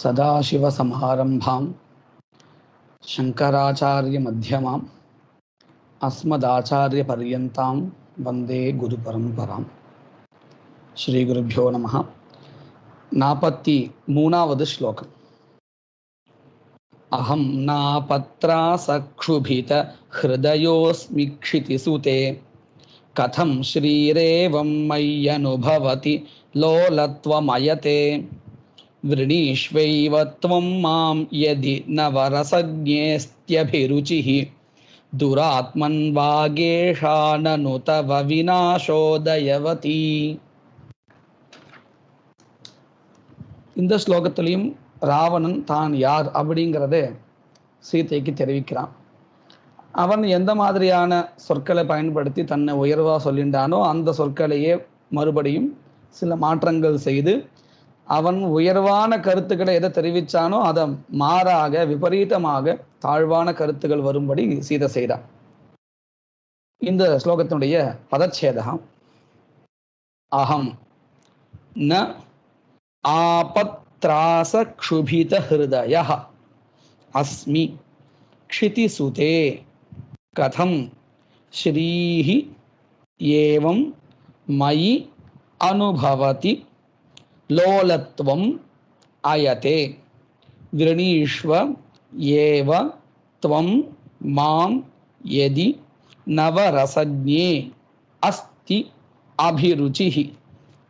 सदाशिवसमारम्भां शङ्कराचार्यमध्यमाम् अस्मदाचार्यपर्यन्तां वन्दे गुरुपरम्परां. श्रीगुरुभ्यो नमः. 43வது श्लोकम्. अहं नापत्रासक्षुभितहृदयोऽस्मि क्षितिसुते कथं श्रीरेवं मय्यनुभवति लोलत्वमयते वृणीष्वैव त्वं मां यदि नवरसज्ञेस्त्यभिरुचिः दुरात्मन् वागेशा ननु तव विनाशोदयवती. இந்த ஸ்லோகத்திலையும் ராவணன் தான் யார் அப்படிங்கிறத சீதைக்கு தெரிவிக்கிறான். அவன் எந்த மாதிரியான சொற்களை பயன்படுத்தி தன்னை உயர்வா சொல்லின்றானோ அந்த சொற்களையே மறுபடியும் சில மாற்றங்கள் செய்து அவன் உயர்வான கருத்துக்களை எதை தெரிவித்தானோ அதை மாறாக விபரீதமாக தாழ்வான கருத்துக்கள் வரும்படி சீதை செய்தான். இந்த ஸ்லோகத்தினுடைய பதச்சேதகம் அகம் ந ஆபத்ராச க்ஷுபித ஹிருதயः அஸ்மி க்ஷிதிசுதே கதம் ஸ்ரீஹி ஏவம் மயி அனுபவதி லோலத்வம் அயதே விரணீஷ்வ ஏவ த்வம் மாம் யதி நவரசஜ்ஞே அஸ்தி அபிருச்சிஹி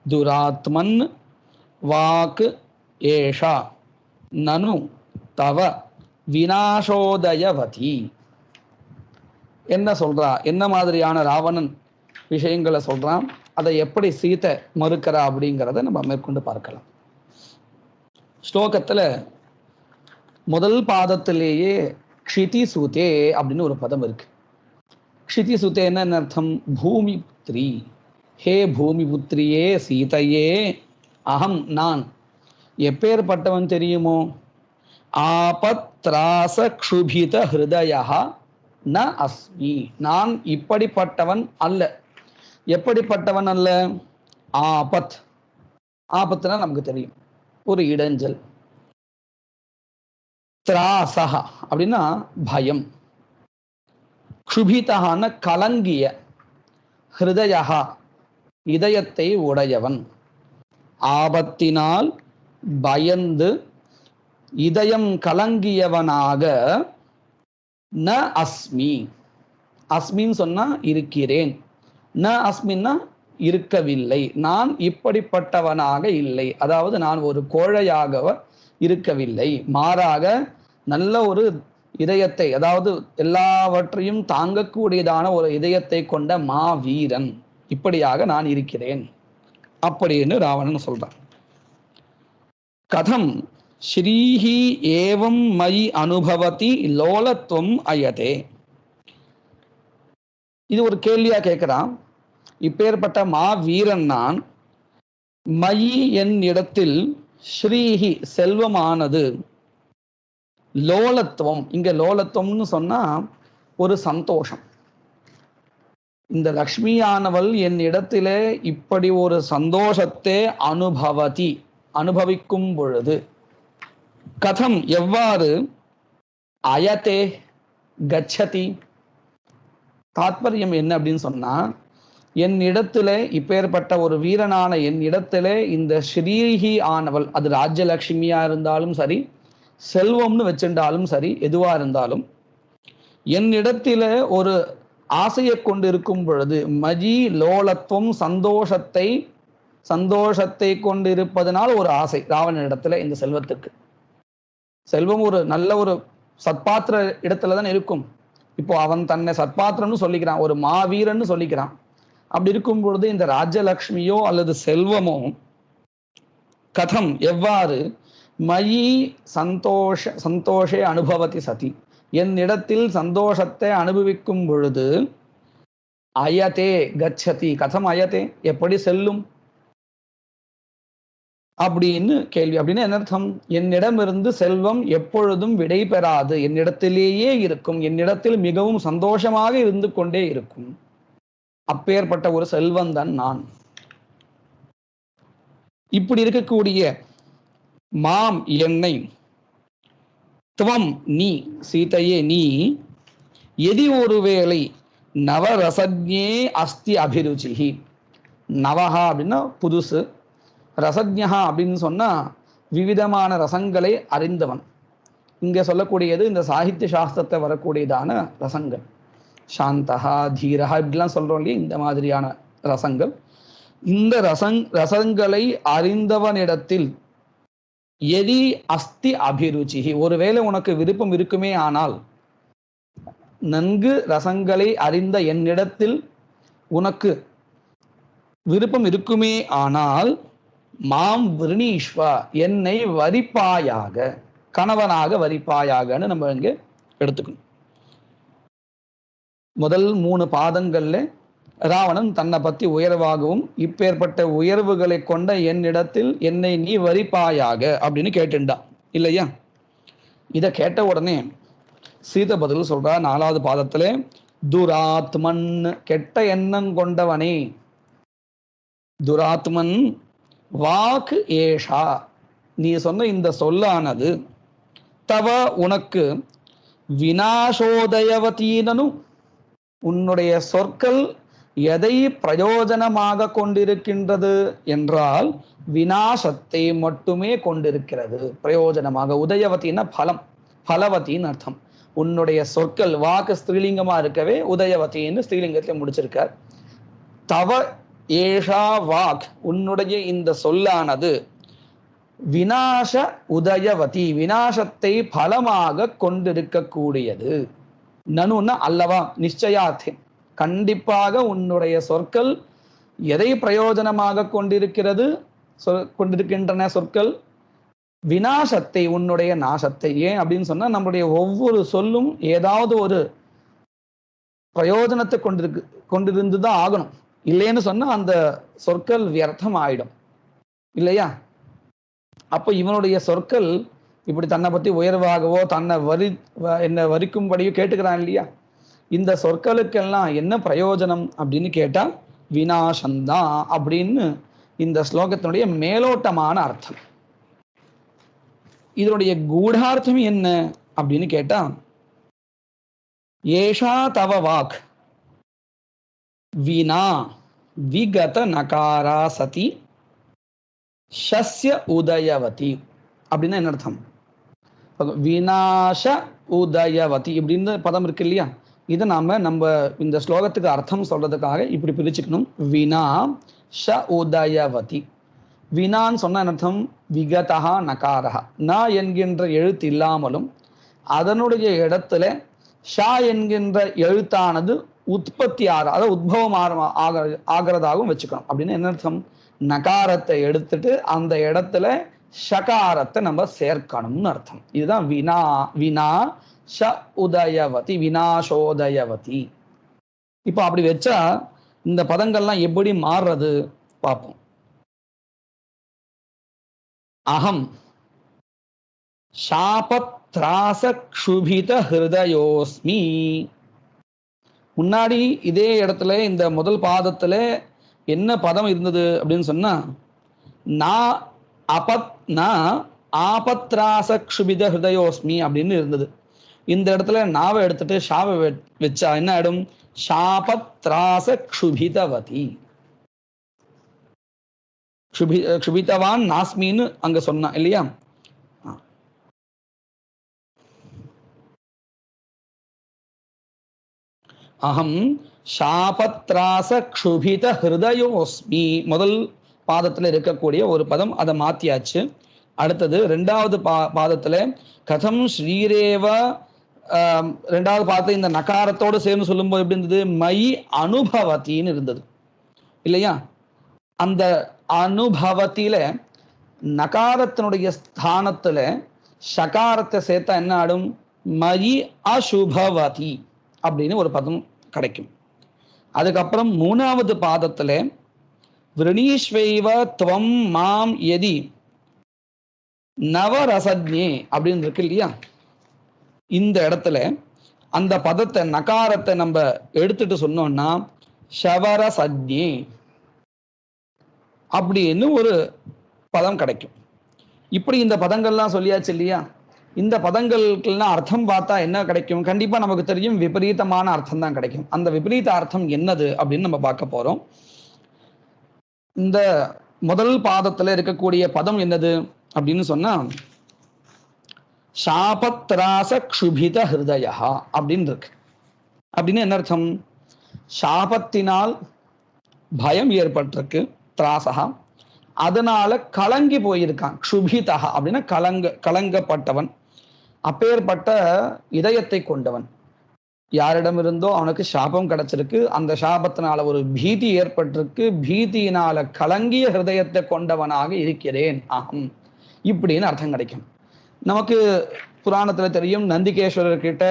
துராத்மன் வாக் ஏஷா நனு தவ விநாசோதயவதி. என்ன சொல்றா, என்ன மாதிரியான ராவணன் விஷயங்களை சொல்றான், அதை எப்படி சீதை மறுக்கிறா அப்படிங்கிறத நம்ம மேற்கொண்டு பார்க்கலாம். ஸ்லோகத்துல முதல் பாதத்திலேயே க்ஷிதி சுதே அப்படின்னு ஒரு பதம் இருக்கு. க்ஷிதி சுதேன்னு என்ன அர்த்தம்? பூமி புத்திரி, ஹே பூமி புத்திரியே சீதையே, அகம் நான் எப்பேற்பட்டவன் தெரியுமோ? ஆபத்ராச க்ஷுபித ஹிருதயா ந அஸ்மி, நான் இப்படிப்பட்டவன் அல்ல. எப்படிப்பட்டவன் அல்ல? ஆபத், ஆபத்துனா நமக்கு தெரியும், ஒரு இடைஞ்சல். திராசஹா அப்படின்னா பயம், க்ஷுபிதஹான கலங்கிய, ஹிருதயா இதயத்தை உடையவன். ஆபத்தினால் பயந்து இதயம் கலங்கியவனாக ந அஸ்மி, அஸ்மின்னு சொன்னா இருக்கிறேன், ந அஸ்மின்னா இருக்கவில்லை, நான் இப்படிப்பட்டவனாக இல்லை. அதாவது நான் ஒரு கோழையாக இருக்கவில்லை, மாறாக நல்ல ஒரு இதயத்தை, அதாவது எல்லாவற்றையும் தாங்கக்கூடியதான ஒரு இதயத்தை கொண்ட மாவீரன், இப்படியாக நான் இருக்கிறேன் அப்படின்னு ராவணன் சொல்றான். கதம் ஸ்ரீஹி ஏவம் மயி அனுபவதி லோலத்வம் அயதே. இது ஒரு கேள்வியா கேட்கிறான். இப்பேற்பட்ட மாவீரன் நான், மயி என் இடத்தில், ஸ்ரீஹி செல்வமானது, லோலத்துவம், இங்க லோலத்துவம்னு சொன்னா ஒரு சந்தோஷம். இந்த லக்ஷ்மியானவள் என் இடத்திலே இப்படி ஒரு சந்தோஷத்தை அனுபவதி, அனுபவிக்கும் பொழுது, கதம் எவ்வாறு, அயதே கச்சதி, தாத்பரியம் என்ன அப்படின்னு சொன்னா, என் இடத்துல இப்பேற்பட்ட ஒரு வீரனான என் இடத்துல இந்த ஸ்ரீஹி ஆனவள், அது ராஜ்யலட்சுமியா இருந்தாலும் சரி, செல்வம்னு வச்சிருந்தாலும் சரி, எதுவா இருந்தாலும் என் இடத்துல ஒரு ஆசையை கொண்டு இருக்கும் பொழுது, மஜி லோலத்துவம் சந்தோஷத்தை கொண்டு இருப்பதனால் ஒரு ஆசை ராவணன் இடத்துல. இந்த செல்வத்துக்கு, செல்வம் ஒரு நல்ல ஒரு சத்பாத்திர இடத்துல தான் இருக்கும். இப்போ அவன் தன்னை சத்பாத்திரம்னு சொல்லிக்கிறான், ஒரு மாவீரன்னு சொல்லிக்கிறான். அப்படி இருக்கும் பொழுது இந்த ராஜ்யலக்ஷ்மியோ அல்லது செல்வமோ, கதம் எவ்வாறு, மயி சந்தோஷே அனுபவதி சதி, என் இடத்தில் சந்தோஷத்தை அனுபவிக்கும் பொழுது, அயதே கச்சதி, கதம் அயதே எப்படி செல்லும் அப்படின்னு கேள்வி. அப்படின்னு என்ன அர்த்தம்? என்னிடமிருந்து செல்வம் எப்பொழுதும் விடை பெறாது, என்னிடத்திலேயே இருக்கும், என்னிடத்தில் மிகவும் சந்தோஷமாக இருந்து கொண்டே இருக்கும். அப்பேற்பட்ட ஒரு செல்வந்தான் நான். இப்படி இருக்கக்கூடிய மாம் என்னை, துவம் நீ, சீதையே நீ, எதி ஒருவேளை நவரசஜ்ஞே அஸ்தி அபிருச்சி. நவஹா அப்படின்னா புதுசு, ரசஜ்ஞா அப்படின்னு சொன்னா விவிதமான ரசங்களை அறிந்தவன். இங்க சொல்லக்கூடியது இந்த சாகித்ய சாஸ்திரத்தை வரக்கூடியதான ரசங்கள். சாந்தகா தீரஹா இப்படிலாம் சொல்றோம் இல்லையா, இந்த மாதிரியான ரசங்கள். இந்த ரசங்களை அறிந்தவனிடத்தில் எதி அஸ்தி அபிருச்சி, ஒருவேளை உனக்கு விருப்பம் இருக்குமே ஆனால், நன்கு ரசங்களை அறிந்த என்னிடத்தில் உனக்கு விருப்பம் இருக்குமே ஆனால், மாம் விருணீஸ்வா, என்னை வரிப்பாயாக, கணவனாக வரிப்பாயாகன்னு நம்ம இங்க எடுத்துக்கணும். முதல் 3 பாதங்கள்ல ராவணன் தன்னை பத்தி உயர்வாகவும், இப்பேற்பட்ட உயர்வுகளை கொண்ட என்னிடத்தில் என்னை நீ வரிப்பாயாக அப்படின்னு கேட்டுண்டான் இல்லையா. இதை கேட்ட உடனே சீதை பதில் சொல்றா 4வது பாதத்துல, துராத்மன், கெட்ட எண்ணம் கொண்டவனே, துராத்மன் வாக்கு ஏஷா, நீ சொன்ன இந்த சொல்லானது, தவ உனக்கு, வினாசோதயவதீனனும், உன்னுடைய சொற்கள் எதை பிரயோஜனமாக கொண்டிருக்கின்றது என்றால் வினாசத்தை மட்டுமே கொண்டிருக்கிறது பிரயோஜனமாக. உதயவத்தின்னா பலம், பலவத்தின்னு அர்த்தம். உன்னுடைய சொற்கள், வாக்கு ஸ்திரீலிங்கமா இருக்கவே உதயவத்தின்னு ஸ்திரீலிங்கத்தில் முடிச்சிருக்கார். தவ ஏஷா வாக், உன்னுடைய இந்த சொல்லானது, வினாச உதயவதி, வினாசத்தை பலமாக கொண்டிருக்கக்கூடியது. நனுன்னா அல்லவா, நிச்சயார்த்தே, கண்டிப்பாக உன்னுடைய சொற்கள் எதை பிரயோஜனமாக கொண்டிருக்கின்றன சொற்கள், வினாசத்தை, உன்னுடைய நாசத்தை. ஏன் அப்படின்னு சொன்னா, நம்முடைய ஒவ்வொரு சொல்லும் ஏதாவது ஒரு பிரயோஜனத்தை கொண்டிருந்துதான் ஆகணும். இல்லைன்னு சொன்னா அந்த சொற்கள் வியர்த்தம் ஆயிடும் இல்லையா. அப்போ இவனுடைய சொற்கள் இப்படி தன்னை பத்தி உயர்வாகவோ தன்னை என்ன வரிக்கும்படியோ கேட்டுக்கிறான் இல்லையா. இந்த சொற்களுக்கெல்லாம் என்ன பிரயோஜனம் அப்படின்னு கேட்டா வினாசந்தான் அப்படின்னு இந்த ஸ்லோகத்தினுடைய மேலோட்டமான அர்த்தம். இதனுடைய கூடார்த்தம் என்ன அப்படின்னு கேட்டா, ஏஷா தவ வாக் வினா விகத நகாரா சதி ஷஸ்ய உதயவதி அப்படின்னா என்ன அர்த்தம்? வினாஷ உதயவதி இப்படின்னு பதம் இருக்கு இல்லையா, இதை நம்ம இந்த ஸ்லோகத்துக்கு அர்த்தம் சொல்றதுக்காக இப்படி பிரிச்சுக்கணும். வினா ஷ உதயவதி. வினான்னு சொன்ன அர்த்தம் விகதா நகாரா, ந என்கின்ற எழுத்து இல்லாமலும் அதனுடைய இடத்துல ஷா என்கின்ற எழுத்தானது உற்பத்தி அதாவது உத்பவம் ஆகிறதாகவும் வச்சுக்கணும். அப்படின்னு என்ன அர்த்தம்? நகாரத்தை எடுத்துட்டு அந்த இடத்துல ஷகாரத்தை நம்ம சேர்க்கணும்னு அர்த்தம். இதுதான் வினா, வினா ஷ உதயவதி, வினாசோதயவதி. இப்போ அப்படி வச்சா இந்த பதங்கள்லாம் எப்படி மாறுறது பார்ப்போம். அகம் சாபத்ராச க்ஷுபித ஹிருதயோஸ்மி. முன்னாடி இதே இடத்துல இந்த முதல் பாதத்துல என்ன பதம் இருந்தது அப்படின்னு சொன்னா, ஆபத்ராச க்ஷுபித ஹிருதயோஸ்மி அப்படின்னு இருந்தது. இந்த இடத்துல நாவை எடுத்துட்டு ஷாவை வச்சா என்ன ஆயிடும்? சாபத்ராச க்ஷுபிதவதி. க்ஷுபிதவான் நாஸ்மின்னு அங்க சொன்னா இல்லையா. அகம் சாபத்ராச க்ஷுபித ஹிருதயோஸ்மி முதல் பாதத்துல இருக்கக்கூடிய ஒரு பதம், அதை மாத்தியாச்சு. அடுத்தது 2வது பாதத்துல கதம் ஸ்ரீரேவ, 2வது பாதத்துல இந்த நகாரத்தோடு சேர்ந்து சொல்லும்போது எப்படி இருந்தது? மயி அனுபவத்தின்னு இருந்தது இல்லையா. அந்த அனுபவத்தில நகாரத்தினுடைய ஸ்தானத்துல ஷகாரத்தை சேர்த்தா என்ன ஆடும்? மயி அசுபவதி அப்படின்னு ஒரு பதம் கிடைக்கும். அதுக்கப்புறம் 3வது பாதத்துல விரணீஸ்வைவ துவம் மாம் எதி நவரசஜ்ஞே அப்படின்னு இருக்கு இல்லையா. இந்த இடத்துல அந்த பதத்தை, நகாரத்தை நம்ம எடுத்துட்டு சொன்னோம்னா ஷவரசஜ்ஞே அப்படின்னு ஒரு பதம் கிடைக்கும். இப்படி இந்த பதங்கள்லாம் சொல்லியாச்சு இல்லையா? இந்த பதங்களுக்கெல்லாம் அர்த்தம் பார்த்தா என்ன கிடைக்கும்? கண்டிப்பா நமக்கு தெரியும், விபரீதமான அர்த்தம் தான் கிடைக்கும். அந்த விபரீத அர்த்தம் என்னது அப்படின்னு நம்ம பார்க்க போறோம். இந்த முதல் பாதத்துல இருக்கக்கூடிய பதம் என்னது அப்படின்னு சொன்னா, சாபத்ராச க்ஷுபித ஹிருதயா அப்படின்னு இருக்கு. அப்படின்னு என்ன அர்த்தம்? சாபத்தினால் பயம் ஏற்பட்டிருக்கு, திராசகா, அதனால கலங்கி போயிருக்கான். க்ஷுபிதா அப்படின்னா கலங்கப்பட்டவன், அப்பேற்பட்ட இதயத்தை கொண்டவன். யாரிடமிருந்தோ அவனுக்கு சாபம் கிடைச்சிருக்கு, அந்த சாபத்தினால ஒரு பீதி ஏற்பட்டிருக்கு, பீதியினால கலங்கிய ஹிருதயத்தை கொண்டவனாக இருக்கிறேன் அகம், இப்படின்னு அர்த்தம் கிடைக்கும். நமக்கு புராணத்துல தெரியும், நந்திகேஸ்வரர் கிட்ட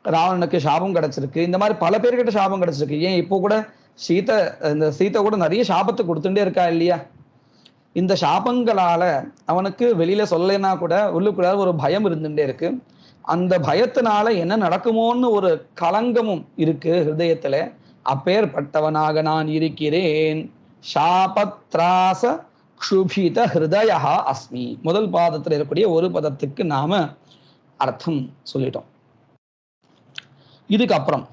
ராவணனுக்கு சாபம் கிடைச்சிருக்கு, இந்த மாதிரி பல பேர்கிட்ட சாபம் கிடைச்சிருக்கு. ஏன் இப்போ கூட சீதை கூட நிறைய சாபத்தை கொடுத்துட்டே இருக்கா இல்லையா? இந்த சாபங்களால அவனுக்கு வெளியில சொல்லலைன்னா கூட உள்ளுக்குள்ள ஒரு பயம் இருந்துட்டே இருக்கு. அந்த பயத்தினால என்ன நடக்குமோன்னு ஒரு கலங்கமும் இருக்கு ஹிருதயத்துல. அப்பேற்பட்டவனாக நான் இருக்கிறேன். சாபத்ராச க்ஷுபித ஹிருதயா அஸ்மி. முதல் பாதத்துல இருக்கக்கூடிய ஒரு பதத்துக்கு நாம அர்த்தம் சொல்லிட்டோம். இதுக்கப்புறம்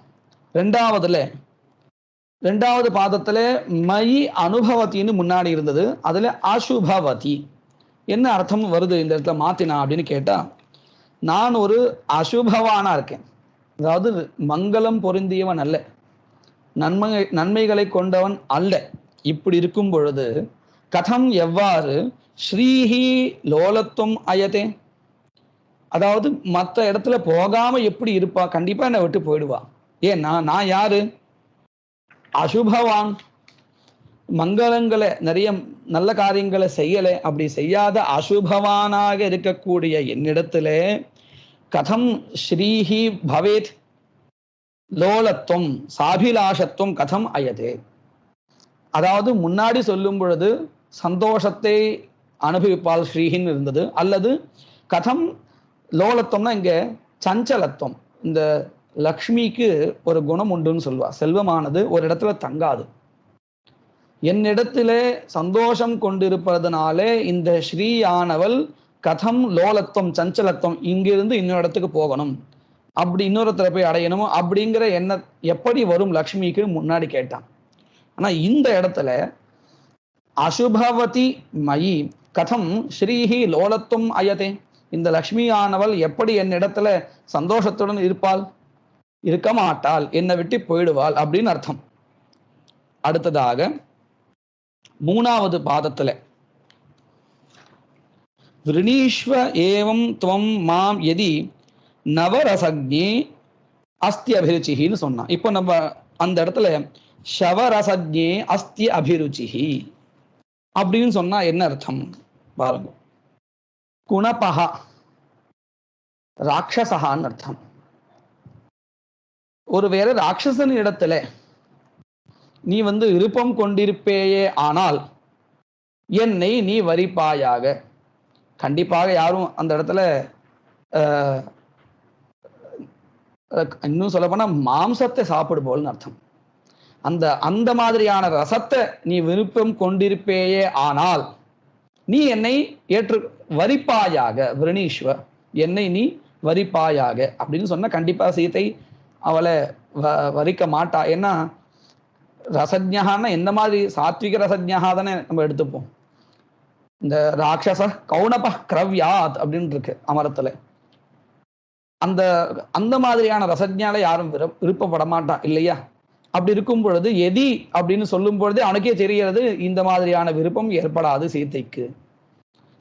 ரெண்டாவது பாதத்துல மயி அனுபவத்தின்னு முன்னாடி இருந்தது, அதுல அசுபவதி. என்ன அர்த்தம் வருது இந்த இடத்துல மாத்தினா அப்படின்னு கேட்டா, நான் ஒரு அசுபவானா இருக்கேன், அதாவது மங்களம் பொருந்தியவன் அல்ல, நன்மைகளை கொண்டவன் அல்ல. இப்படி இருக்கும் பொழுது கதம் எவ்வாறு ஸ்ரீஹி லோலத்துவம் அயதே, அதாவது மற்ற இடத்துல போகாம எப்படி இருப்பா? கண்டிப்பா என்னை விட்டு போயிடுவா. ஏன்னா நான் யாரு? அசுபவான். மங்களங்களை நிறைய நல்ல காரியங்களை செய்யலை, அப்படி செய்யாத அசுபவானாக இருக்கக்கூடிய என்னிடத்துல கதம் ஸ்ரீஹி பவேத் லோலத்துவம் சாபிலாஷத்துவம் கதம் அயதே. அதாவது முன்னாடி சொல்லும் பொழுது சந்தோஷத்தை அனுபவிப்பால் ஸ்ரீஹின்னு இருந்தது, அல்லது கதம் லோலத்துவம்னா இங்க சஞ்சலத்துவம். இந்த லக்ஷ்மிக்கு ஒரு குணம் உண்டுன்னு சொல்லுவா, செல்வமானது ஒரு இடத்துல தங்காது. என்னிடத்திலே சந்தோஷம் கொண்டிருப்பதனாலே இந்த ஸ்ரீயானவள் கதம் லோலத்துவம் சஞ்சலத்துவம், இங்கிருந்து இன்னொரு இடத்துக்கு போகணும், அப்படி இன்னொருத்தரை போய் அடையணும் அப்படிங்கிற எண்ணம் எப்படி வரும் லக்ஷ்மிக்கு முன்னாடி கேட்டான். ஆனா இந்த இடத்துல அசுபவதி மயி கதம் ஸ்ரீஹி லோலத்துவம் அயதே, இந்த லக்ஷ்மி ஆனவள் எப்படி என்னிடத்துல சந்தோஷத்துடன் இருப்பாள்? இருக்க மாட்டாள், என்னை விட்டு போயிடுவாள் அப்படின்னு அர்த்தம். அடுத்ததாக மூணாவது பாதத்துல விரணீஸ்வ ஏவம் துவம் மாம் யதி நவரசஜ்ஞே அஸ்தி அபிருச்சின்னு சொன்னான். இப்போ நம்ம அந்த இடத்துல ஷவரசஜ்ஞே அஸ்தி அபிருச்சிஹி அப்படின்னு சொன்னா என்ன அர்த்தம் பாருங்க. குணபஹா ராட்சசகான்னு அர்த்தம். ஒருவேளை ராட்சசன் இடத்துல நீ விருப்பம் கொண்டிருப்பேயே ஆனால் என்னை நீ வரிப்பாயாக. கண்டிப்பாக யாரும் அந்த இடத்துல இன்னும் சொல்ல போனா மாம்சத்தை சாப்பிடுபோல்னு அர்த்தம். அந்த மாதிரியான ரசத்தை நீ விருப்பம் கொண்டிருப்பேயே ஆனால் நீ என்னை வரிப்பாயாக. விரணீஸ்வ, என்னை நீ வரிப்பாயாக அப்படின்னு சொன்னா கண்டிப்பா சீதை அவளை வரிக்க மாட்டா. ஏன்னா ரசஜ்ஞான்னா எந்த மாதிரி சாத்விக ரசஜ்ஞா தானே நம்ம எடுத்துப்போம். இந்த ராட்சச கௌணப கிரவ்யாத் அப்படின்னு இருக்கு அமரத்துல. அந்த மாதிரியான ரசஜ்ஞால யாரும் விருப்பப்பட மாட்டான் இல்லையா? அப்படி இருக்கும் பொழுது எதி அப்படின்னு சொல்லும் பொழுதே அவனுக்கே தெரிகிறது இந்த மாதிரியான விருப்பம் ஏற்படாது சீதைக்கு.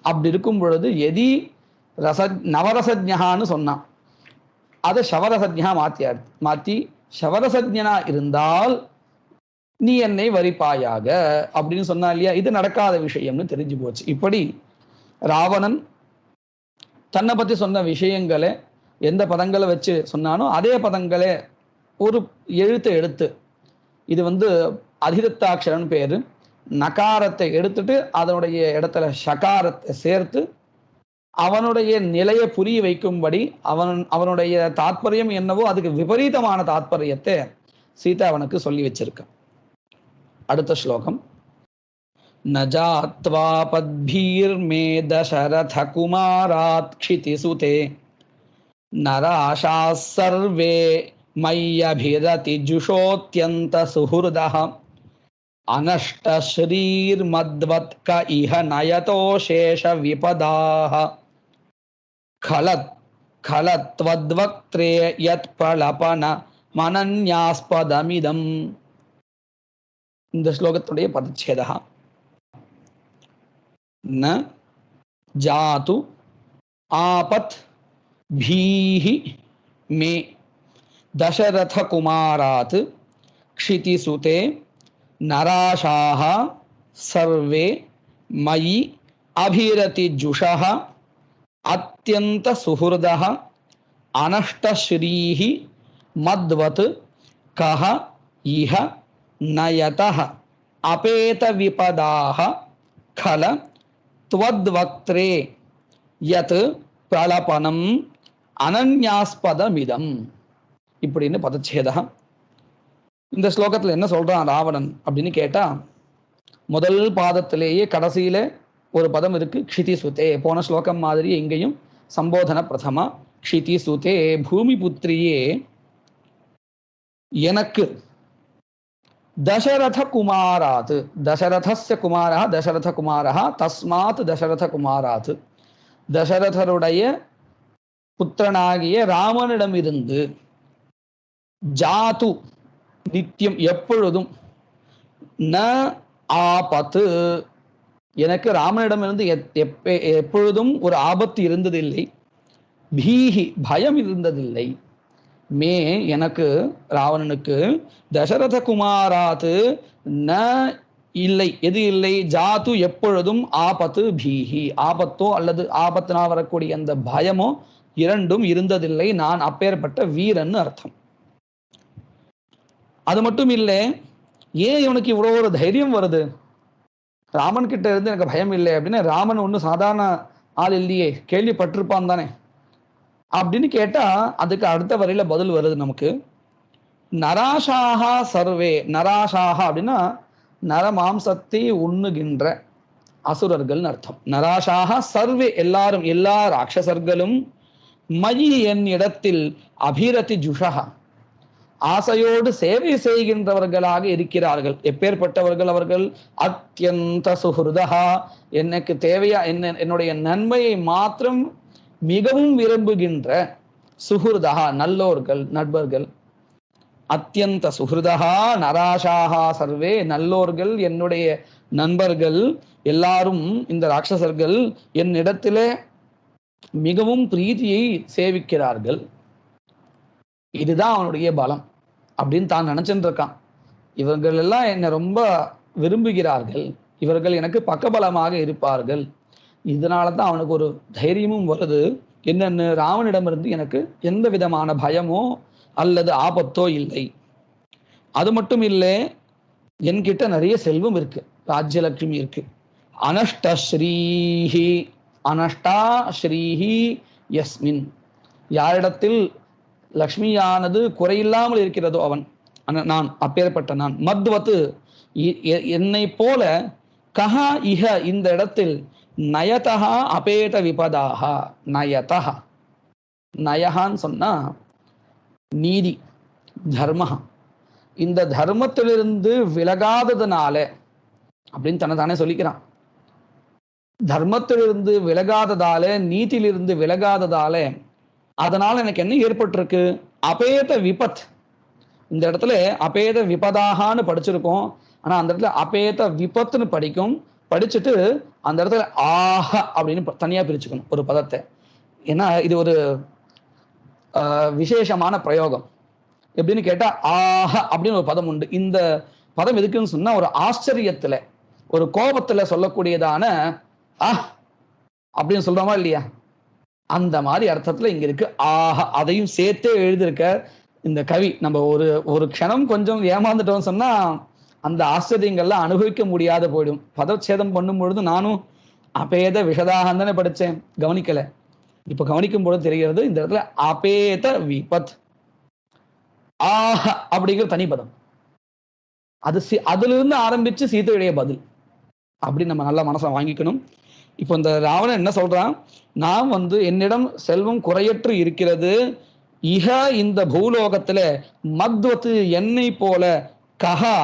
அப்படி இருக்கும் பொழுது எதி நவரசஜ்ஞான்னு சொன்னான், அதை ஷவரசஜ்ஞா மாத்தி ஷவரசஜ்ஞனா இருந்தால் நீ என்னை வரிப்பாயாக அப்படின்னு சொன்னா இல்லையா? இது நடக்காத விஷயம்னு தெரிஞ்சு போச்சு. இப்படி ராவணன் தன்னை பத்தி சொன்ன விஷயங்களை எந்த பதங்களை வச்சு சொன்னானோ அதே பதங்களை ஒரு எழுத்தை எடுத்து, இது அதிருத்தாட்சரன் பேரு, நகாரத்தை எடுத்துட்டு அதனுடைய இடத்துல ஷகாரத்தை சேர்த்து அவனுடைய நிலையை புரிய வைக்கும்படி அவனுடைய தாத்பரியம் என்னவோ அதுக்கு விபரீதமான தாத்பரியத்தை சீதா அவனுக்கு சொல்லி வச்சிருக்க. அடுத்த ஸ்லோகம். न जात्वा पद्भिर्मे दशरथ कुमारात् क्षितिसुते नराशाः सर्वे मय्यभिरतिजुषोऽत्यन्त सुहृदः अनष्टश्रीर्मद्वत्क इह नयतो शेष विपदाः खलत् खलत्वद्वक्त्रे यत्प्रलपन मनन्यास्पदमिदम्. இந்த ஸ்லோகத்துடைய பதச்சேதः न जातु आपत् भीहि मे दशरथ कुमारात् क्षितिसुते नराशाः सर्वे मयि अभिरतिजुषः अत्यंत सुहृदः अनष्टश्रीः मद्वत् कः इह नयतः अपेत विपदाः खल त्वद्वक्त्रे यत् प्रलपनम அனன்யாஸ்பதமிதம். இப்படின்னு பதச்சேதா. இந்த ஸ்லோகத்தில் என்ன சொல்றான் ராவணன் அப்படின்னு கேட்டா, முதல் பாதத்திலேயே கடைசியில ஒரு பதம் இருக்கு, க்ஷிதிசுதே. போன ஸ்லோகம் மாதிரி இங்கேயும் சம்போதன பிரதமா. க்ஷிதிசுதே பூமி புத்திரியே, எனக்கு தசரத குமாராத், தசரதஸ்ய குமாரா தசரத குமாரா தஸ்மாத் தசரத குமாராத், தசரதருடைய புத்திரனாகிய ராமனிடமிருந்து, ஜாது நித்தியம் எப்பொழுதும், ந ஆபத்து எனக்கு ராமனிடமிருந்து எப்பொழுதும் ஒரு ஆபத்து இருந்ததில்லை, பீஹி பயம் இருந்ததில்லை, மே எனக்கு ராவணனுக்கு, தசரத குமாராத்து ந இல்லை எது இல்லை, ஜாத்து எப்பொழுதும், ஆபத்து பீஹி ஆபத்தோ அல்லது ஆபத்தினால் வரக்கூடிய அந்த பயமோ இரண்டும் இருந்ததில்லை. நான் அப்பேற்பட்ட வீரன் அர்த்தம். அது மட்டும் இல்லை, ஏன் இவனுக்கு இவ்வளோ ஒரு தைரியம் வருது, ராமன் கிட்ட இருந்து எனக்கு பயம் இல்லை அப்படின்னு. ராமன் ஒன்றும் சாதாரண ஆள் இல்லையே, கேள்விப்பட்டிருப்பான் தானே அப்படின்னு கேட்டா, அதுக்கு அடுத்த வரையில பதில் வருது நமக்கு. நராஷாகா சர்வே, நராஷாகா அப்படின்னா நரமாம்சத்தை உண்ணுகின்ற அசுரர்கள் அர்த்தம். நராஷாகா சர்வே எல்லாரும், எல்லா ராட்சசர்களும், மயி என் இடத்தில், அபிரதி ஜுஷா ஆசையோடு சேவை செய்கின்றவர்களாக இருக்கிறார்கள். எப்பேற்பட்டவர்கள் அவர்கள், அத்தியந்த சுஹுருதா எனக்கு தேவையா என்னுடைய நன்மையை மாத்திரம் மிகவும் விரும்புகின்ற, சுஹுருதா நல்லோர்கள் நண்பர்கள், அத்தியந்த சுஹுருதா நராஷாகா சர்வே நல்லோர்கள் என்னுடைய நண்பர்கள் எல்லாரும், இந்த ராட்சசர்கள் என்னிடத்திலே மிகவும் பிரீதியை சேவிக்கிறார்கள். இதுதான் அவனுடைய பலம் அப்படின்னு தான் நினைச்சுட்டு இருக்கான். இவர்கள் எல்லாம் என்னை ரொம்ப விரும்புகிறார்கள், இவர்கள் எனக்கு பக்கபலமாக இருப்பார்கள். இதனால தான் அவனுக்கு ஒரு தைரியமும் வருது. என்னென்னு, ராவனிடமிருந்து எனக்கு எந்த விதமான பயமோ அல்லது ஆபத்தோ இல்லை. அது மட்டும் இல்லை, என்கிட்ட நிறைய செல்வம் இருக்கு, ராஜ்யலட்சுமி இருக்கு. அனஷ்டஸ்ரீஹி, அனஷ்டா ஸ்ரீஹி யஸ்மின், யாரிடத்தில் லக்ஷ்மியானது குறையில்லாமல் இருக்கிறதோ அவன், நான் அப்பேற்பட்ட நான். மத்வத்து என்னை போல, கஹா இஹ இந்த இடத்தில், நயதா அபேத விபதாக, நயதா நயஹான்னு சொன்னா நீதி தர்ம, இந்த தர்மத்திலிருந்து விலகாததுனால அப்படின்னு தன்னை சொல்லிக்கிறான். தர்மத்திலிருந்து விலகாததால, நீதியிலிருந்து விலகாததால, அதனால எனக்கு என்ன ஏற்பட்டிருக்கு, அபேத விபத். இந்த இடத்துல அபேத விபதாகான்னு படிச்சிருக்கோம், ஆனா அந்த இடத்துல அபேத விபத்துன்னு படிக்கும். படிச்சுட்டு அந்த இடத்துல ஆஹ அப்படின்னு தனியா பிரிச்சுக்கணும் ஒரு பதத்தை. ஏன்னா இது ஒரு விசேஷமான பிரயோகம். எப்படின்னு கேட்டா, ஆஹ அப்படின்னு ஒரு பதம் உண்டு. இந்த பதம் எதுக்குன்னு சொன்னா, ஒரு ஆச்சரியத்துல, ஒரு கோபத்துல சொல்லக்கூடியதான அப்படின்னு சொல்றோமா இல்லையா, அந்த மாதிரி அர்த்தத்துல இங்க இருக்கு ஆஹ. அதையும் சேர்த்தே எழுதியிருக்க இந்த கவி. நம்ம ஒரு ஒரு க்ஷணம் கொஞ்சம் ஏமாந்துட்டோம்னு சொன்னா அந்த ஆச்சரியங்கள்லாம் அனுபவிக்க முடியாத போயிடும். பதச்சேதம் பண்ணும் பொழுது நானும் அபேத விஷதாக தானே படிச்சேன், கவனிக்கல. இப்ப கவனிக்கும் பொழுது தெரிகிறது, இந்த இடத்துல அபேத விபத், ஆஹ அப்படிங்கிற தனி பதம். அது அதுல இருந்து ஆரம்பிச்சு சீதையுடைய பதில். அப்படின்னு நம்ம நல்லா மனசை வாங்கிக்கணும். இப்போ இந்த ராவணன் என்ன சொல்றான், நான் என்னிடம் செல்வம் குறையற்று இருக்கிறது, இக இந்த பூலோகத்துல மத்வத்து என்னை போல கஹா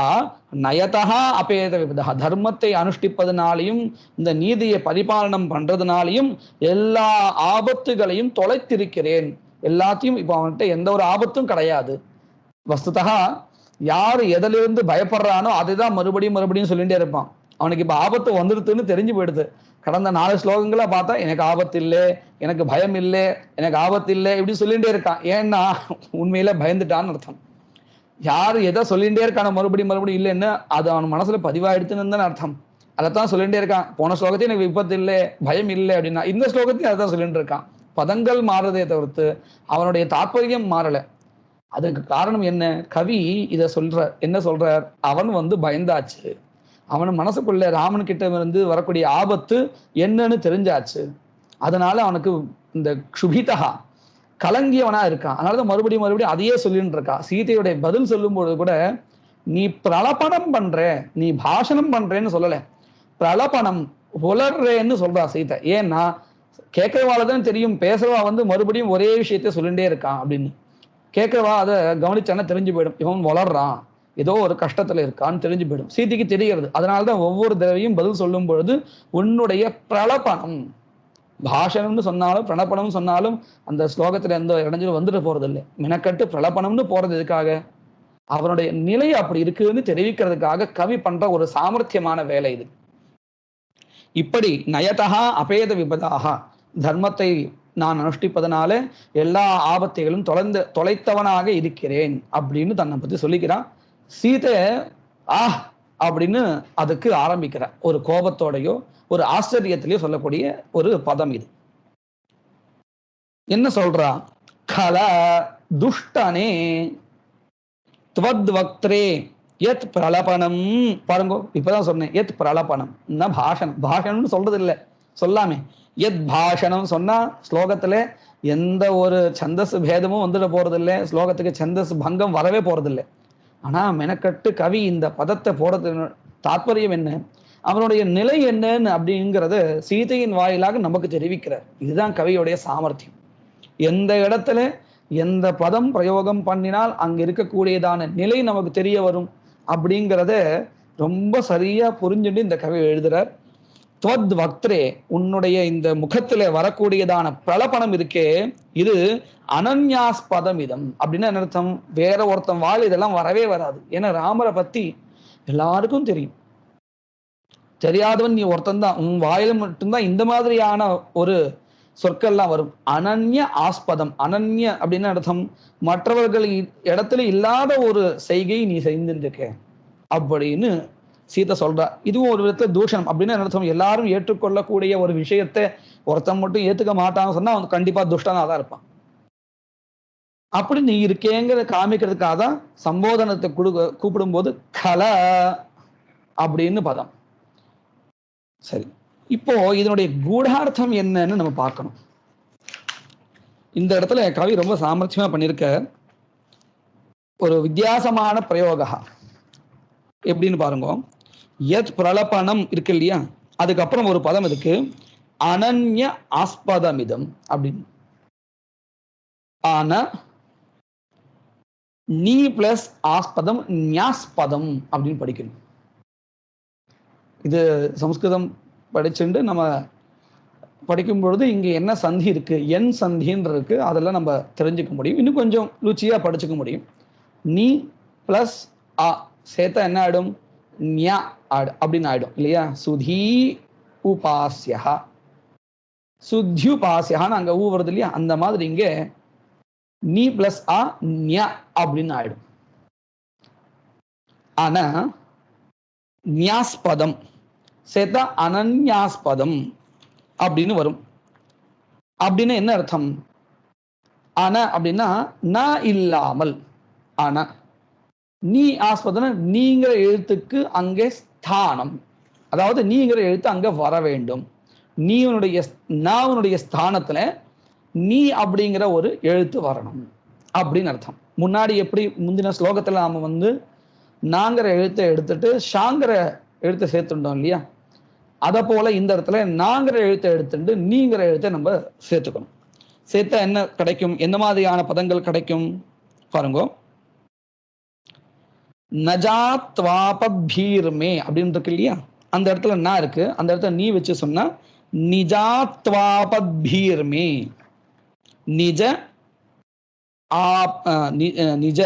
நயதா அபேத விபதா, தர்மத்தை அனுஷ்டிப்பதனாலையும் இந்த நீதியை பரிபாலனம் பண்றதுனாலையும் எல்லா ஆபத்துகளையும் தொலைத்திருக்கிறேன். எல்லாத்தையும் இப்போ அவன்கிட்ட எந்த ஒரு ஆபத்தும் கிடையாது. வஸ்துதா யாரு எதிலிருந்து பயப்படுறானோ அதுதான் மறுபடியும் மறுபடியும் சொல்லிட்டே இருப்பான். அவனுக்கு இப்ப ஆபத்து வந்துடுதுன்னு தெரிஞ்சு போயிடுது. கடந்த 4 ஸ்லோகங்களா பார்த்தா எனக்கு ஆபத்து இல்லை, எனக்கு பயம் இல்லை, எனக்கு ஆபத்து இல்லை இப்படி சொல்லிட்டே இருக்கான். ஏன்னா உண்மையில பயந்துட்டான்னு அர்த்தம். யாரு எதை சொல்லிட்டே இருக்கான மறுபடியும் மறுபடியும் இல்லைன்னு அது அவன் மனசுல பதிவாயிடுத்துன்னு தான் அர்த்தம். அதைத்தான் சொல்லிட்டே இருக்கான். போன ஸ்லோகத்தையும் எனக்கு விபத்து இல்லை, பயம் இல்லை அப்படின்னா இந்த ஸ்லோகத்தையும் அதான் சொல்லிட்டு இருக்கான். பதங்கள் மாறுறதே தவிர்த்து அவனுடைய தாற்பயம் மாறல. அதுக்கு காரணம் என்ன? கவி இத என்ன சொல்றார், அவன் பயந்தாச்சு. அவன் மனசுக்குள்ள ராமன் கிட்ட இருந்து வரக்கூடிய ஆபத்து என்னன்னு தெரிஞ்சாச்சு. அதனால அவனுக்கு இந்த க்ஷுபிதா கலங்கியவனா இருக்கான். அதனாலதான் மறுபடியும் மறுபடியும் அதையே சொல்லிட்டு இருக்கா. சீதையுடைய பதில் சொல்லும் பொழுது கூட நீ பிரலபனம் பண்ற, நீ பாஷணம் பண்றேன்னு சொல்லல, பிரலபனம் உலர்றேன்னு சொல்றா சீதை. ஏன்னா கேட்கறவாள்தான் தெரியும், பேசுறவா மறுபடியும் ஒரே விஷயத்த சொல்லிட்டே இருக்கான் அப்படின்னு. கேட்கவா அதை கவனிச்சானா தெரிஞ்சு போயிடும், இவன் வளர்றான், ஏதோ ஒரு கஷ்டத்துல இருக்கான்னு தெரிஞ்சு போயிடும். சீதைக்கு தெரிகிறது. அதனாலதான் ஒவ்வொரு தடவையும் பதில் சொல்லும் பொழுது உன்னுடைய பிரலபனம், பாஷணம்னு சொன்னாலும் பிரணப்பணம் சொன்னாலும் அந்த ஸ்லோகத்துல எந்த இடைஞ்சலும் வந்துட்டு போறது இல்லை. மினக்கட்டு பிரலபனம்னு போறது எதுக்காக? அவனுடைய நிலை அப்படி இருக்குன்னு தெரிவிக்கிறதுக்காக கவி பண்ற ஒரு சாமர்த்தியமான வேலை இது. இப்படி நயதா அபேத விபதாக, தர்மத்தை நான் அனுஷ்டிப்பதனால எல்லா ஆபத்தைகளும் தொலைத்தவனாக இருக்கிறேன் அப்படின்னு தன்னை பத்தி சொல்லிக்கிறான். சீதை அப்படின்னு அதுக்கு ஆரம்பிக்கிறார். ஒரு கோபத்தோடையோ ஒரு ஆச்சரியத்திலேயோ சொல்லக்கூடிய ஒரு பதம் இது. என்ன சொல்றா? கல துஷ்டனே துவத்வக்த்ரே எத் பிரலபனம். பாருங்க, இப்பதான் சொன்னேன் எத் பிரலபனம், பாஷணம். பாஷணம்னு சொல்றது இல்லை, சொல்லாமே எத் பாஷணம் சொன்னா ஸ்லோகத்துல எந்த ஒரு சந்தஸ் பேதமும் வந்துட போறது இல்லை, ஸ்லோகத்துக்கு சந்தஸ் பங்கம் வரவே போறது இல்லை. ஆனா மெனக்கட்டு கவி இந்த பதத்தை போறது தாற்பயம் என்ன, அவனுடைய நிலை என்னன்னு அப்படிங்கிறத சீதையின் வாயிலாக நமக்கு தெரிவிக்கிறார். இதுதான் கவியுடைய சாமர்த்தியம். எந்த இடத்துல எந்த பதம் பிரயோகம் பண்ணினால் அங்க இருக்கக்கூடியதான நிலை நமக்கு தெரிய வரும் அப்படிங்கிறத ரொம்ப சரியா புரிஞ்சுட்டு இந்த கவி எழுதுறார். துவத் வக்த்ரே, உன்னுடைய இந்த முகத்துல வரக்கூடியதான பிரலபனம் இருக்கே, இது அனன்யாஸ்பதம் இதம். அப்படின்னா என்ன அர்த்தம்? வேற ஒருத்தன் வாழ் இதெல்லாம் வரவே வராது. ஏன்னா ராமரை பத்தி எல்லாருக்கும் தெரியும். தெரியாதவன் நீ ஒருத்தன் தான், உன் வாயில மட்டும்தான் இந்த மாதிரியான ஒரு சொற்கள்லாம் வரும். அனன்ய ஆஸ்பதம், அனன்ய அப்படின்னு அர்த்தம் மற்றவர்கள் இடத்துல இல்லாத ஒரு செய்கை நீ செய்திருக்க அப்படின்னு சீதை சொல்றா. இதுவும் ஒரு விதத்துல தூஷணம். அப்படின்னு அர்த்தம், எல்லாரும் ஏற்றுக்கொள்ளக்கூடிய ஒரு விஷயத்தை ஒருத்தன் மட்டும் ஏத்துக்க மாட்டான்னு சொன்னா அவன் கண்டிப்பா துஷ்டனா தான் இருப்பான். அப்படி நீ இருக்கேங்கிற காமிக்கிறதுக்காக தான் சம்போதனத்தை கூப்பிடும் போது கல அப்படின்னு பதம். சரி, இப்போ இதனுடைய கூடார்த்தம் என்னன்னு நம்ம பார்க்கணும். இந்த இடத்துல கவி ரொம்ப சாமர்த்தியமா பண்ணிருக்க ஒரு வித்தியாசமான பிரயோக. எப்படின்னு பாருங்க, எத் பிரலபனம் இருக்கு இல்லையா, அதுக்கப்புறம் ஒரு பதம் இருக்கு, அனன்ய ஆஸ்பதமிதம் அப்படின்னு. ஆனா நீ பிளஸ் ஆஸ்பதம் ஞாஸ்பதம் அப்படின்னு படிக்கணும். இது சம்ஸ்கிருதம் படிச்சுட்டு நம்ம படிக்கும் பொழுது இங்க என்ன சந்தி இருக்கு, என் சந்தின்னு இருக்கு, அதெல்லாம் நம்ம தெரிஞ்சுக்க முடியும். இன்னும் கொஞ்சம் ருச்சியா படிச்சுக்க முடியும். நீ பிளஸ் ஆ சேர்த்தா என்ன ஆயிடும்? ஞா அப்படின்னு ஆயிடும் இல்லையா? சுதி உபாசியா, சுத்யுபாசியான்னு அங்க ஊ வருது இல்லையா, அந்த மாதிரி இங்க நீ பிளஸ் ஆ ஞா அப்படின்னு ஆயிடும். ஆனா ஞாஸ்பதம் சேர்த்தா அனன்யாஸ்பதம் அப்படின்னு வரும். அப்படின்னு என்ன அர்த்தம்? ஆனா அப்படின்னா நான் இல்லாமல். ஆனா நீ ஆஸ்பதம், நீங்கிற எழுத்துக்கு அங்கே ஸ்தானம், அதாவது நீங்கிற எழுத்து அங்க வர வேண்டும். நீனுடைய ஸ்தானத்துல நீ அப்படிங்கிற ஒரு எழுத்து வரணும் அப்படின்னு அர்த்தம். முன்னாடி எப்படி முந்தின ஸ்லோகத்துல நாம நாங்கிற எழுத்தை எடுத்துட்டு ஷாங்கிற எழுத்தை சேர்த்துட்டோம் இல்லையா, அதை போல இந்த இடத்துல நாங்கிற எழுத்தை எடுத்துட்டு நீங்கிற எழுத்தை நம்ம சேர்த்துக்கணும். சேர்த்தா என்ன கிடைக்கும்? எந்த மாதிரியான பதங்கள் கிடைக்கும் பாருங்க. நஜாத்வாபீர்மே அப்படின்னு இருக்கு இல்லையா, அந்த இடத்துல நான் இருக்கு, அந்த இடத்துல நீ வச்சு சொன்னா நிஜாத்வாபீர்மே. நிஜ நிஜ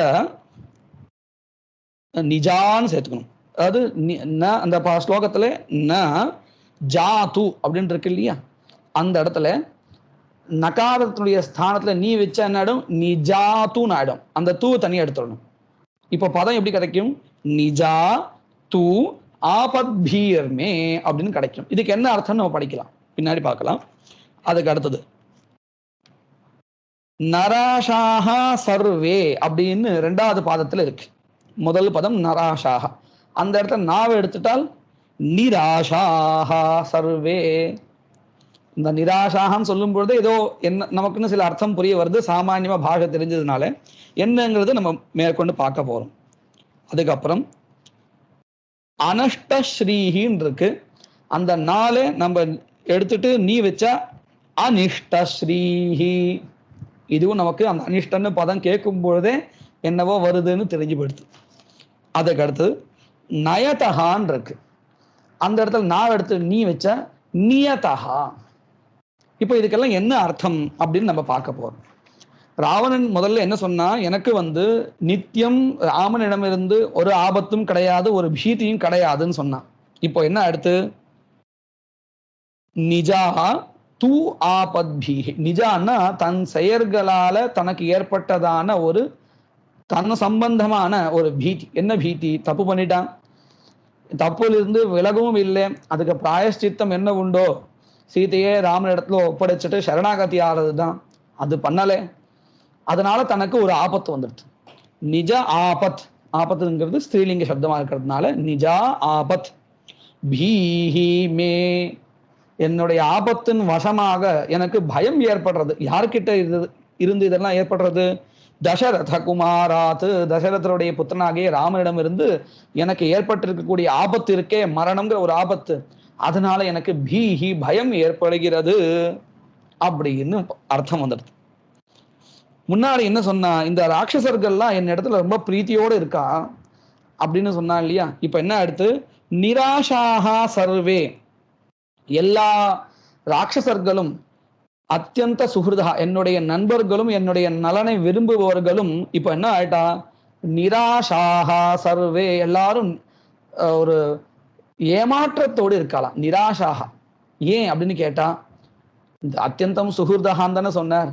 நிஜான்னு சேர்த்துக்கணும். அதாவது அந்த ஸ்லோகத்துல ந ஜாத்து அப்படின்னு இருக்கு இல்லையா, அந்த இடத்துல நகாரத்தினுடைய ஸ்தானத்துல நீ வச்ச என்ன ஆயிடும்? நிஜாத்துன்னு ஆயிடும். அந்த தூ தனியா எடுத்துடணும். இப்போ பதம் எப்படி கிடைக்கும்? நிஜா தூ ஆபத்பீர்மே அப்படின்னு கிடைக்கும். இதுக்கு என்ன அர்த்தம் நம்ம படிக்கலாம், பின்னாடி பார்க்கலாம். அதுக்கு அடுத்தது நராஷாஹா சர்வே அப்படின்னு ரெண்டாவது பாதத்துல இருக்கு. முதல் பதம் நராஷாஹா, அந்த இடத்துல நாவை எடுத்துட்டால் நிராஷாஹா சர்வே. இந்த நிராஷாகன்னு சொல்லும் பொழுது ஏதோ என்ன நமக்குன்னு சில அர்த்தம் புரிய வருது, சாமானியமா பாஷை தெரிஞ்சதுனால என்னங்கிறது நம்ம மேற்கொண்டு பார்க்க போறோம். அதுக்கப்புறம் அனஷ்டஸ்ரீஹின்னு இருக்கு, அந்த நாளை நம்ம எடுத்துட்டு நீ வச்சா அனிஷ்டஸ்ரீஹி. இதுவும் நமக்கு அந்த அனிஷ்டன்னு பதம் கேட்கும் பொழுதே என்னவோ வருதுன்னு தெரிஞ்சு போயிடுது. அதுக்கு அடுத்தது நயதகான் இருக்கு, அந்த இடத்துல நான் எடுத்து நீ வச்ச நியதகா. இப்போ இதுக்கெல்லாம் என்ன அர்த்தம் அப்படின்னு நம்ம பார்க்க போறோம். ராவணன் முதல்ல என்ன சொன்னா, எனக்கு நித்தியம் ராமனிடமிருந்து ஒரு ஆபத்தும் கிடையாது, ஒரு பீதியும் கிடையாதுன்னு சொன்னான். இப்போ என்ன அடுத்து? நிஜா தூ ஆபத்பீஹி. நிஜான்னா தன் செயல்களால தனக்கு ஏற்பட்டதான ஒரு தன் சம்பந்தமான ஒரு பீதி. என்ன பீதி? தப்பு பண்ணிட்டான், தப்புலிருந்து விலகவும் இல்லை, அதுக்கு பிராயஷ்சித்தம் என்ன உண்டோ, சீதையே ராமன் இடத்துல ஒப்படைச்சிட்டு சரணாகதி ஆறது தான், அது பண்ணலை, அதனால தனக்கு ஒரு ஆபத்து வந்துடுது. நிஜ ஆபத், ஆபத்துங்கிறது ஸ்திரீலிங்க சப்தமா இருக்கிறதுனால நிஜா ஆபத். பீஹி மே, என்னுடைய ஆபத்தின் வசமாக எனக்கு பயம் ஏற்படுறது. யார்கிட்ட இருந்து இதெல்லாம் ஏற்படுறது? தசரத குமாராத்து, தசரதருடைய புத்திரனாகிய ராமனிடம் இருந்து எனக்கு ஏற்பட்டிருக்கக்கூடிய ஆபத்து இருக்கே, மரணம்ங்கிற ஒரு ஆபத்து, அதனால எனக்கு பீஹி பயம் ஏற்படுகிறது அப்படின்னு அர்த்தம் வந்துடுது. முன்னாடி என்ன சொன்னா, இந்த ராட்சசர்கள்லாம் என் இடத்துல ரொம்ப பிரீத்தியோடு இருக்கா அப்படின்னு சொன்னா இல்லையா. இப்ப என்ன அடுத்து? நிராஷாகா சர்வே, எல்லா ராட்சசர்களும் அத்தியந்த சுகிருதா, என்னுடைய நண்பர்களும் என்னுடைய நலனை விரும்புபவர்களும் இப்ப என்ன ஆயிட்டா? நிராஷாகா சர்வே, எல்லாரும் ஒரு ஏமாற்றத்தோடு இருக்கலாம். நிராஷாகா ஏன் அப்படின்னு கேட்டா, இந்த அத்தியந்தம் சுகிருதகான் தானே சொன்னார்.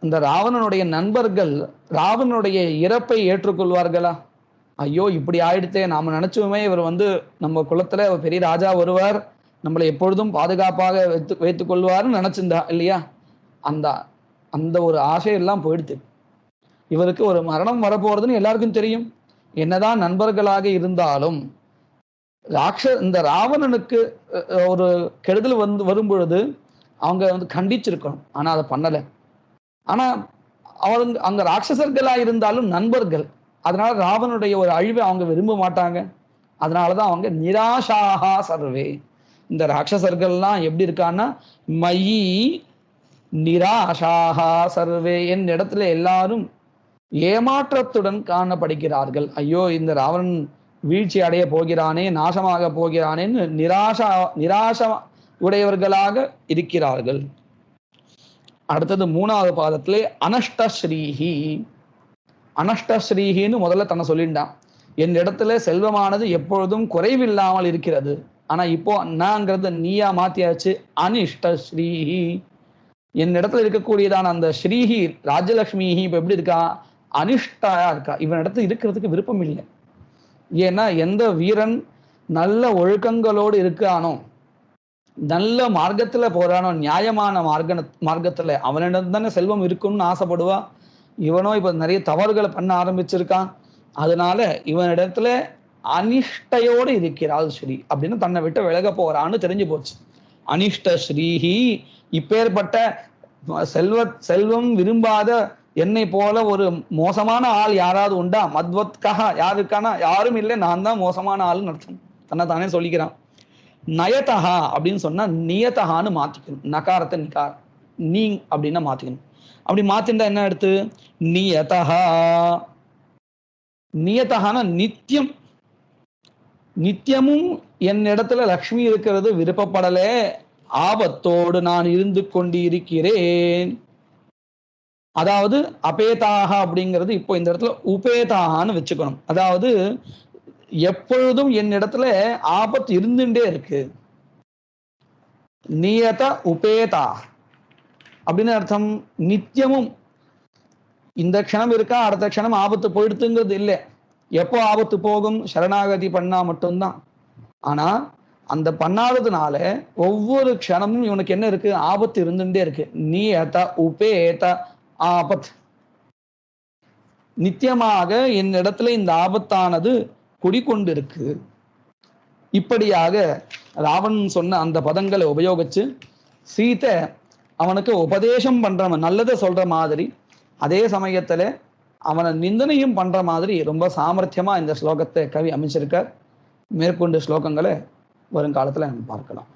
இந்த ராவணனுடைய நண்பர்கள் ராவணனுடைய இறப்பை ஏற்றுக்கொள்வார்களா? ஐயோ இப்படி ஆயிடுத்தே, நாம நினைச்சோமே இவர் நம்ம குலத்துல ஒரு பெரிய ராஜா வருவார், நம்மளை எப்பொழுதும் பாதுகாப்பாக வைத்துக் கொள்வார்னு நினைச்சிருந்தா இல்லையா. அந்த அந்த ஒரு ஆசையெல்லாம் போயிடுது. இவருக்கு ஒரு மரணம் வரப்போறதுன்னு எல்லாருக்கும் தெரியும். என்னதான் நண்பர்களாக இருந்தாலும் இந்த ராவணனுக்கு ஒரு கெடுதல் வரும் பொழுது அவங்க கண்டிச்சிருக்கணும், ஆனா அதை பண்ணலை. ஆனா அவங்க அங்க ராட்சசர்களா இருந்தாலும் நண்பர்கள், அதனால ராவனுடைய ஒரு அழிவை அவங்க விரும்ப மாட்டாங்க. அதனாலதான் அவங்க நிராஷாகா சர்வே. இந்த ராட்சசர்கள்லாம் எப்படி இருக்கான்னா, மயி நிராஷாகா சர்வே, என் இடத்துல எல்லாரும் ஏமாற்றத்துடன் காணப்படுகிறார்கள். ஐயோ இந்த ராவணன் வீழ்ச்சி அடைய போகிறானே, நாசமாக போகிறானேன்னு நிராச உடையவர்களாக இருக்கிறார்கள். அடுத்தது மூணாவது பாதத்திலே அனஷ்டஸ்ரீஹி. அனஷ்டஸ்ரீஹின்னு முதல்ல தன்னை சொல்லிட்டான். என் இடத்துல செல்வமானது எப்பொழுதும் குறைவில்லாமல் இருக்கிறது. ஆனா இப்போ நாங்கிறது நீயா மாத்தியாச்சு, அனிஷ்டஸ்ரீஹி. என் இடத்துல இருக்கக்கூடியதான அந்த ஸ்ரீஹி ராஜலட்சுமிஹி இப்ப எப்படி இருக்கா? அனிஷ்டாயா இருக்கா. இவன் இடத்துல இருக்கிறதுக்கு விருப்பம் இல்லை. ஏன்னா எந்த வீரன் நல்ல ஒழுக்கங்களோடு இருக்கானோ, நல்ல மார்க்கத்துல போறானோ, நியாயமான மார்க்கத்துல அவனிடம் தானே செல்வம் இருக்குன்னு ஆசைப்படுவா. இவனோ இப்ப நிறைய தவறுகளை பண்ண ஆரம்பிச்சிருக்கான், அதனால இவனிடத்துல அனிஷ்டையோடு இருக்கிறாள் ஸ்ரீ அப்படின்னு தன்னை விட்டு விலக போறான்னு தெரிஞ்சு போச்சு. அனிஷ்ட ஸ்ரீஹி, இப்பேற்பட்ட செல்வம் விரும்பாத என்னை போல ஒரு மோசமான ஆள் யாராவது உண்டா? மத்வத்கா யாரு இருக்கானா? யாரும் இல்லை, நான் தான் மோசமான ஆள்னு அர்த்தம். தன்னை தானே சொல்லிக்கிறான். நயதகா அப்படின்னு சொன்னா நியதகான்னு மாத்திக்கணும். நகாரத்தை நிகார் நீ அப்படின்னா மாத்திக்கணும். அப்படி மாத்திண்டா என்ன எடுத்து நியதகா. நியதகான நித்தியம், நித்தியமும் என் இடத்துல லக்ஷ்மி இருக்கிறது விருப்பப்படலே, ஆபத்தோடு நான் இருந்து கொண்டு இருக்கிறேன். அதாவது அபேதாக அப்படிங்கிறது இப்போ இந்த இடத்துல உபேதாகான்னு வச்சுக்கணும். அதாவது எப்பொழுதும் என் இடத்துல ஆபத்து இருந்துட்டே இருக்கு. நியத உபேதா அப்படின்னு அர்த்தம். நித்தியமும் இந்த க்ஷணம் இருக்கா, அடுத்த க்ஷணம் ஆபத்து போயிடுத்துங்கிறது இல்லை. எப்போ ஆபத்து போகும், சரணாகதி பண்ணா மட்டும்தான். ஆனா அந்த பண்ணாததுனால ஒவ்வொரு க்ஷணமும் இவனுக்கு என்ன இருக்கு, ஆபத்து இருந்துட்டே இருக்கு. நியத உபேத ஆபத். நித்தியமாக என் இடத்துல இந்த ஆபத்தானது குடிக்கொண்டிருக்கு. இப்படியாக ராவணன் சொன்ன அந்த பதங்களை உபயோகிச்சு சீதை அவனுக்கு உபதேசம் பண்றவன், நல்லதை சொல்ற மாதிரி, அதே சமயத்துல அவனை நிந்தனையும் பண்ற மாதிரி ரொம்ப சாமர்த்தியமா இந்த ஸ்லோகத்தை கவி அமைச்சிருக்கார். மேற்கொண்டு ஸ்லோகங்களை வருங்காலத்துல நம்ம பார்க்கலாம்.